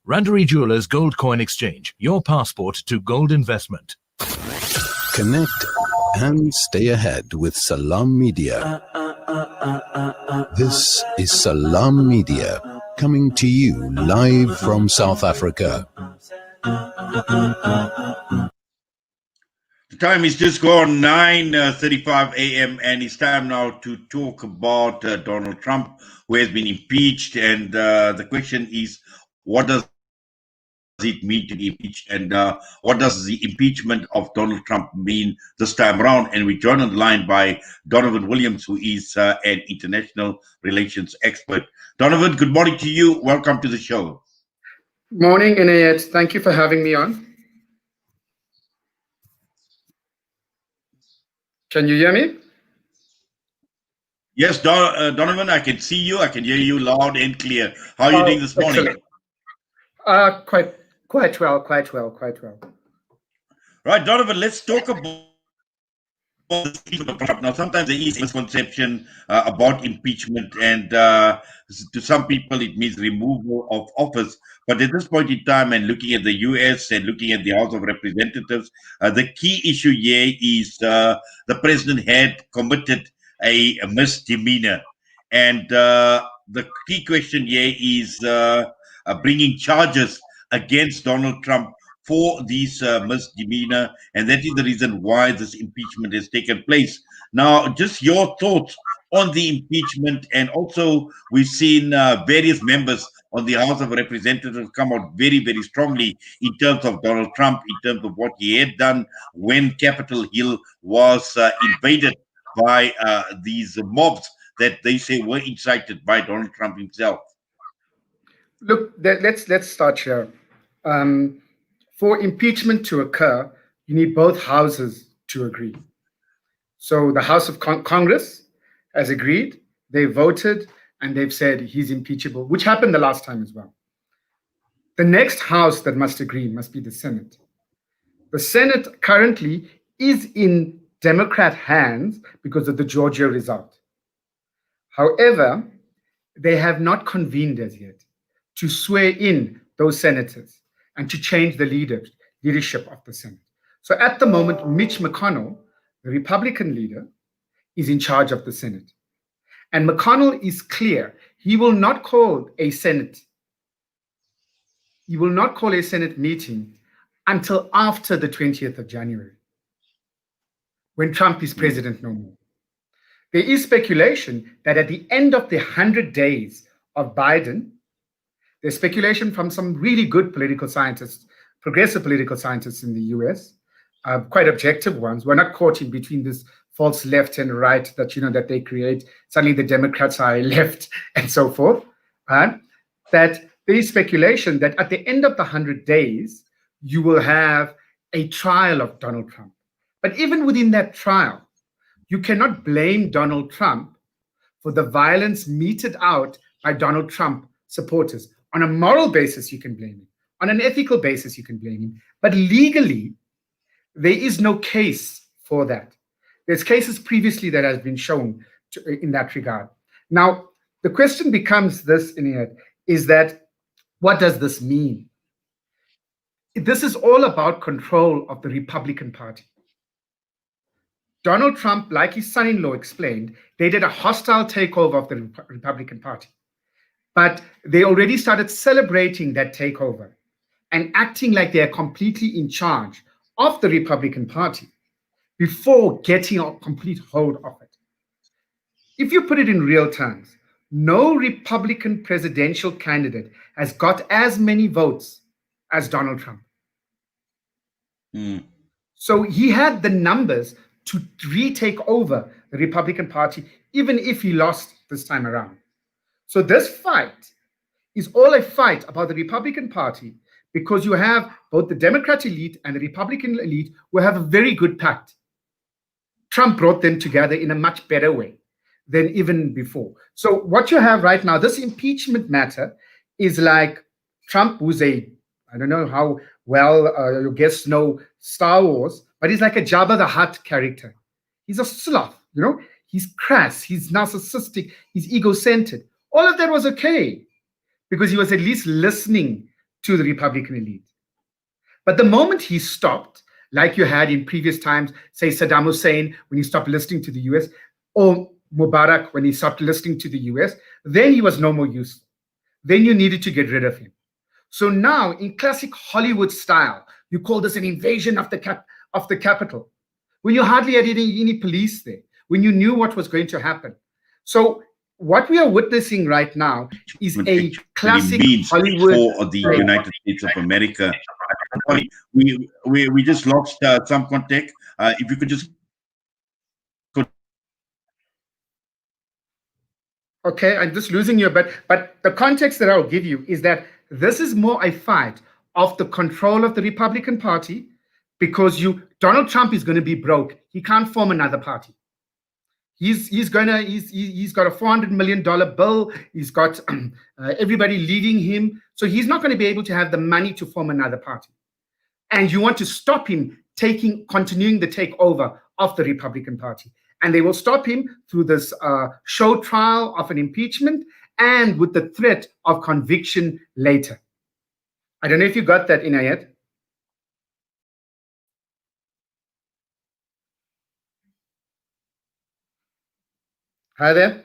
Randery Jewelers Gold Coin Exchange, your passport to gold investment. Connect and stay ahead with Salam Media. This is Salam Media, coming to you live from South Africa. The time is just gone 9:35 a.m. and it's time now to talk about Donald Trump, who has been impeached. And the question is, what does it mean to be impeached, and what does the impeachment of Donald Trump mean this time around? And we're joined on the line by Donovan Williams, who is an international relations expert. Donovan, good morning to you. Welcome to the show. Morning, Inayat. Thank you for having me on. Can you hear me? Yes, Donovan, I can see you. I can hear you loud and clear. How are you doing this morning? Quite well. Right, Donovan, let's talk about Trump. Now, sometimes there is misconception about impeachment, and to some people it means removal of office. But at this point in time, and looking at the US and looking at the House of Representatives, the key issue here is the president had committed a misdemeanor. And the key question here is bringing charges against Donald Trump for these misdemeanor, and that is the reason why this impeachment has taken place. Now, just your thoughts on the impeachment, and also we've seen various members on the House of Representatives come out very, very strongly in terms of Donald Trump, in terms of what he had done when Capitol Hill was invaded by these mobs that they say were incited by Donald Trump himself. Look, let's start here. For impeachment to occur, you need both houses to agree. So the House of Congress has agreed, they voted, and they've said he's impeachable, which happened the last time as well. The next house that must agree must be the Senate. The Senate currently is in Democrat hands because of the Georgia result. However, they have not convened as yet to swear in those senators and to change the leadership of the Senate. So at the moment, Mitch McConnell, the Republican leader, is in charge of the Senate. And McConnell is clear. He will not call a Senate. He will not call a Senate meeting until after the 20th of January, when Trump is president no more. There is speculation that at the end of the 100 days of Biden, there's speculation from some really good political scientists, progressive political scientists in the US, quite objective ones. We're not caught in between this false left and right that that they create. Suddenly the Democrats are left and so forth. That there is speculation that at the end of the 100 days, you will have a trial of Donald Trump. But even within that trial, you cannot blame Donald Trump for the violence meted out by Donald Trump supporters. On a moral basis, you can blame him. On an ethical basis, you can blame him. But legally, there is no case for that. There's cases previously that has been shown in that regard. Now, the question becomes this, Inayat, is that what does this mean? This is all about control of the Republican Party. Donald Trump, like his son-in-law explained, they did a hostile takeover of the Republican Party. But they already started celebrating that takeover and acting like they are completely in charge of the Republican Party before getting a complete hold of it. If you put it in real terms, no Republican presidential candidate has got as many votes as Donald Trump. So he had the numbers to retake over the Republican Party, even if he lost this time around. So this fight is all a fight about the Republican Party, because you have both the Democrat elite and the Republican elite who have a very good pact. Trump brought them together in a much better way than even before. So what you have right now, this impeachment matter is like Trump, who's I don't know how well your guests know Star Wars, but he's like a Jabba the Hutt character. He's a sloth, he's crass, he's narcissistic, he's ego-centered. All of that was okay, because he was at least listening to the Republican elite. But the moment he stopped, like you had in previous times, say Saddam Hussein, when he stopped listening to the US, or Mubarak, when he stopped listening to the US, then he was no more useful. Then you needed to get rid of him. So now, in classic Hollywood style, you call this an invasion of the capital, when you hardly had any police there, when you knew what was going to happen. So what we are witnessing right now is a classic Hollywood for the United States of America. Sorry, we just lost some contact. If you could just. Okay, I'm just losing you a bit, but the context that I'll give you is that this is more a fight of the control of the Republican Party, because Donald Trump is going to be broke. He can't form another party. He's got a $400 million bill. He's got everybody leading him, so he's not going to be able to have the money to form another party. And you want to stop him continuing the takeover of the Republican Party. And they will stop him through this show trial of an impeachment and with the threat of conviction later. I don't know if you got that, Inayat. Hi there.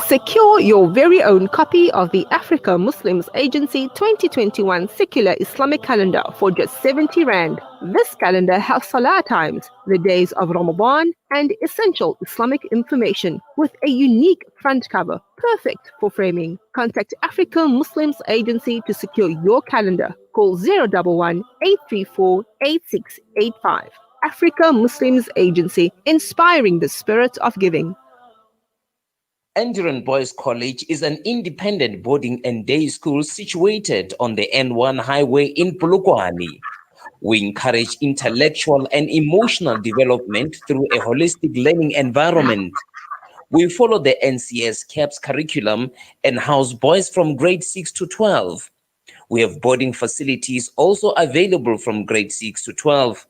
Secure your very own copy of the Africa Muslims Agency 2021 Secular Islamic Calendar for just 70 Rand. This calendar has Salah times, the days of Ramadan, and essential Islamic information with a unique front cover, perfect for framing. Contact Africa Muslims Agency to secure your calendar. Call 011-834-8685. Africa Muslims Agency, inspiring the spirit of giving. Enduran Boys College is an independent boarding and day school situated on the N1 highway in Polokwane. We encourage intellectual and emotional development through a holistic learning environment. We follow the NCS CAPS curriculum and house boys from grade 6 to 12. We have boarding facilities also available from grade 6 to 12.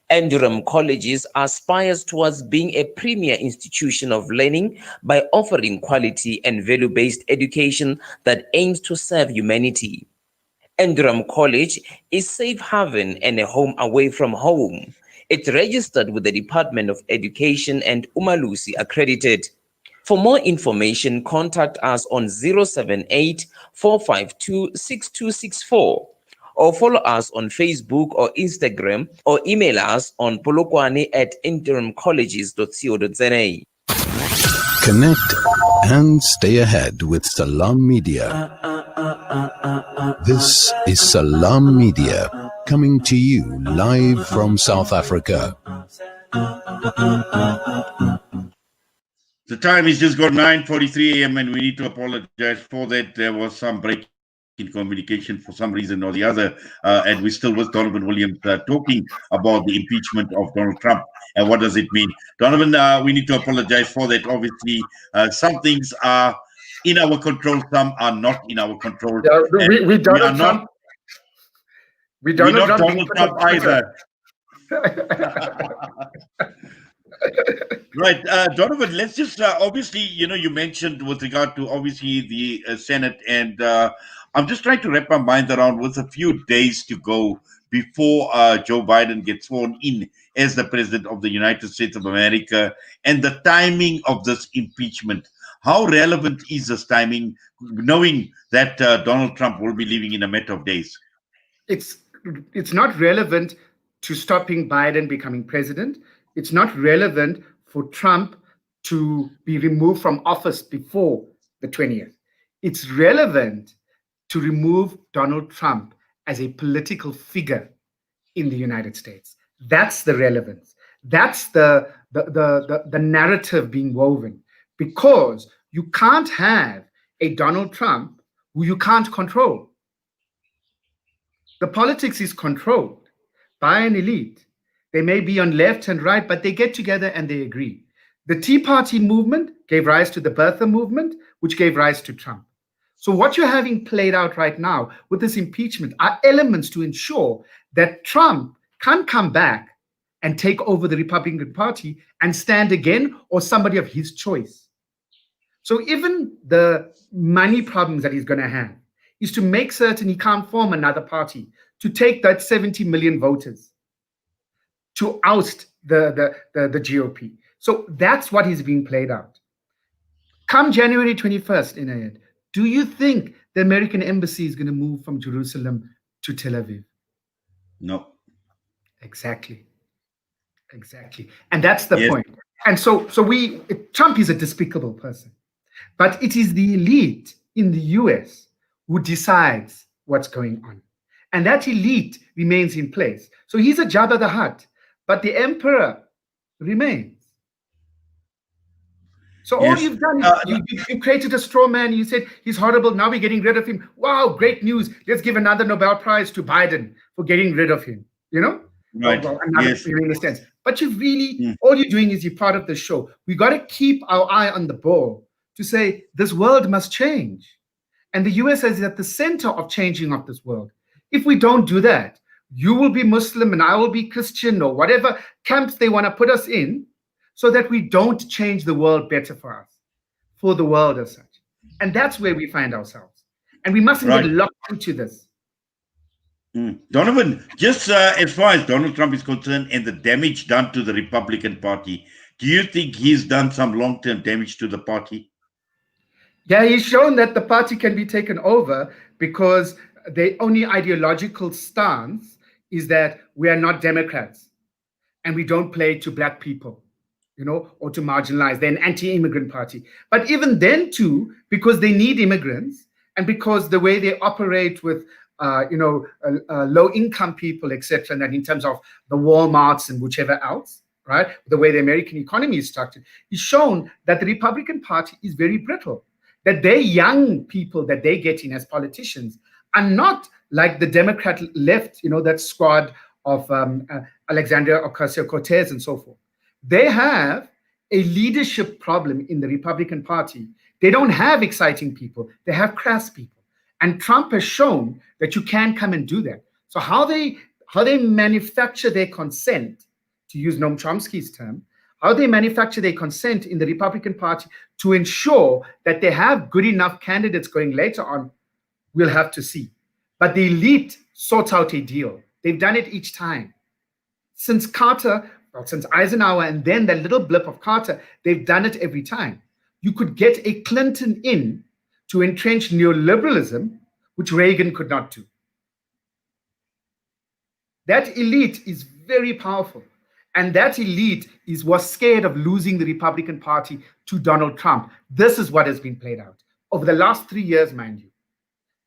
Enduran Colleges aspires towards being a premier institution of learning by offering quality and value-based education that aims to serve humanity. Enduran College is safe haven and a home away from home. It's registered with the Department of Education and Umalusi accredited. For more information, contact us on 078-452-6264. Or follow us on Facebook or Instagram, or email us on polokwane@endurancolleges.co.za. Connect and stay ahead with Salam Media. This is Salam Media, coming to you live from South Africa. The time is just got 9:43 a.m. and we need to apologize for that. There was some break in communication for some reason or the other, and we're still with Donovan Williams talking about the impeachment of Donald Trump and what does it mean. Donovan, we need to apologize for that. Obviously, some things are in our control, some are not in our control. Yeah, we Donald Trump. We're not Donald Trump either. Right, Donovan, let's just obviously, you mentioned with regard to obviously the Senate, and I'm just trying to wrap my mind around with a few days to go before Joe Biden gets sworn in as the president of the United States of America, and the timing of this impeachment. How relevant is this timing, knowing that Donald Trump will be leaving in a matter of days? It's not relevant to stopping Biden becoming president. It's not relevant for Trump to be removed from office before the 20th. It's relevant to remove Donald Trump as a political figure in the United States. That's the relevance. That's the narrative being woven, because you can't have a Donald Trump who you can't control. The politics is controlled by an elite. They may be on left and right, but they get together and they agree. The Tea Party movement gave rise to the birther movement, which gave rise to Trump. So what you're having played out right now with this impeachment are elements to ensure that Trump can't come back and take over the Republican Party and stand again, or somebody of his choice. So even the money problems that he's going to have is to make certain he can't form another party to take that 70 million voters to oust the GOP. So that's what is being played out. Come January 21st, Inayat, do you think the American embassy is going to move from Jerusalem to Tel Aviv? No. Exactly. And that's the point. And so Trump is a despicable person, but it is the elite in the US who decides what's going on. And that elite remains in place. So he's a Jabba the Hutt, but the emperor remains. So all you've done is you created a straw man. You said he's horrible. Now we're getting rid of him. Wow, great news. Let's give another Nobel Prize to Biden for getting rid of him. You know? Right. Well, in a sense. But you really, all you're doing is you're part of the show. We got to keep our eye on the ball to say this world must change. And the US is at the center of changing of this world. If we don't do that, you will be Muslim and I will be Christian, or whatever camps they want to put us in, so that we don't change the world better for us, for the world as such. And that's where we find ourselves. And we mustn't get locked into this. Donovan, just as far as Donald Trump is concerned and the damage done to the Republican Party, do you think he's done some long-term damage to the party? Yeah, he's shown that the party can be taken over because the only ideological stance is that we are not Democrats and we don't play to black people, you know, or to marginalize. They're an anti-immigrant party. But even then too, because they need immigrants and because the way they operate with low-income people, etc., and that in terms of the Walmarts and whichever else, right, the way the American economy is structured, is shown that the Republican Party is very brittle, that their young people that they get in as politicians are not like the Democrat left, you know, that squad of Alexandria Ocasio-Cortez and so forth. They have a leadership problem in the Republican Party. They don't have exciting people. They have crass people. And Trump has shown that you can come and do that. So how they manufacture their consent, to use Noam Chomsky's term, how they manufacture their consent in the Republican Party to ensure that they have good enough candidates going later on, we'll have to see. But the elite sorts out a deal. They've done it each time. Since Carter, well, since Eisenhower, and then that little blip of Carter, they've done it every time. You could get a Clinton in to entrench neoliberalism, which Reagan could not do. That elite is very powerful. And that elite was scared of losing the Republican Party to Donald Trump. This is what has been played out over the last 3 years, mind you.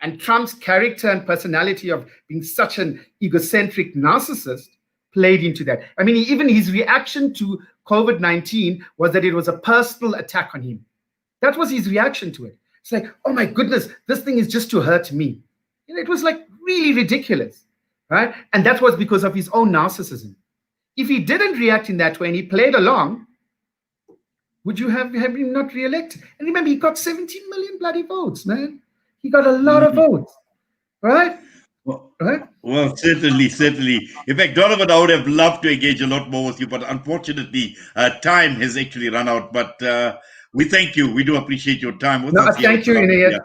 And Trump's character and personality of being such an egocentric narcissist played into that. I mean, even his reaction to COVID-19 was that it was a personal attack on him. That was his reaction to it. It's like, oh my goodness, this thing is just to hurt me. And it was like really ridiculous, right? And that was because of his own narcissism. If he didn't react in that way and he played along, would you have him not reelected? And remember, he got 17 million bloody votes, man. He got a lot of votes, right? Well, certainly. In fact, Donovan, I would have loved to engage a lot more with you, but unfortunately, time has actually run out. But we thank you. We do appreciate your time. Thank you, Inayat.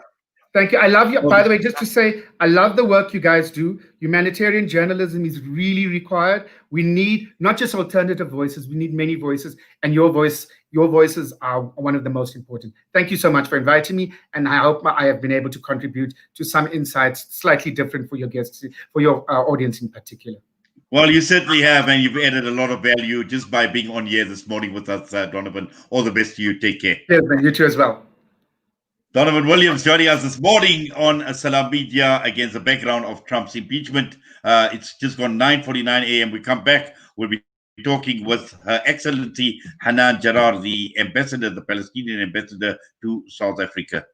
Thank you. I love you. By the way, just to say, I love the work you guys do. Humanitarian journalism is really required. We need not just alternative voices, we need many voices. And your voices are one of the most important. Thank you so much for inviting me. And I hope I have been able to contribute to some insights slightly different for your guests, for your audience in particular. Well, you certainly have, and you've added a lot of value just by being on here this morning with us, Donovan. All the best to you. Take care. Yes, man. You too as well. Donovan Williams joining us this morning on Salam Media against the background of Trump's impeachment. It's just gone 9:49 a.m. We come back. We'll be talking with Her Excellency Hanan Jarar, the ambassador, the Palestinian ambassador to South Africa.